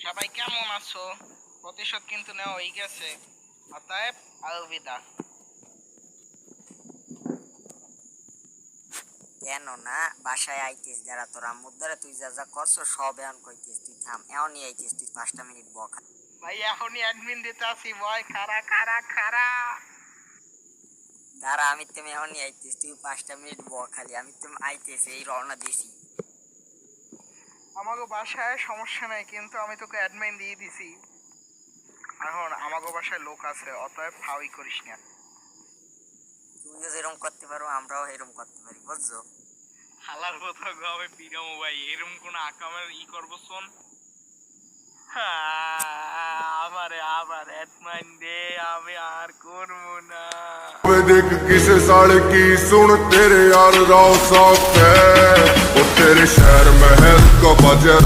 সবাই কেমন আছো? প্রতিশোধ কিন্তু নেওয়া হয়ে গেছে, অতএব আলবিদা। কেন না বাসায় আইতিস, যারা তোর আম্মুর দ্বারা তুই যা যা করছো সব এখন কইতিস, তুই থাম এখনই আইতিস, তুই 5টা মিনিট বকা। ভাই এখনই অ্যাডমিন দিতে আসি, ভয় খারা খারা খারা। দাঁড়া, আমি তুমি এখনই আইতিস, তুই 5টা মিনিট খালি, আমি তুমি আইতেছি, এই রওনা দিছি। আমাকে বাসায় সমস্যা নাই, কিন্তু আমি তোকে অ্যাডমিন দিয়ে দিছি। এখন আমাকে বাসায় লোক আছে, অতএব ফাউই করিস না। তুইও যেরকম করতে পারো আমরাও এরকম করতে পারি, বুঝছো? হালার কথা আমি পিরামো ভাই, এরকম কোন আকামের করবো শোন। আমারে আবার অ্যাডমিন দে, আমি আর করবো না। देख किस साल की सुन तेरे यार राव साफ है, वो तेरे शहर में है का बजर।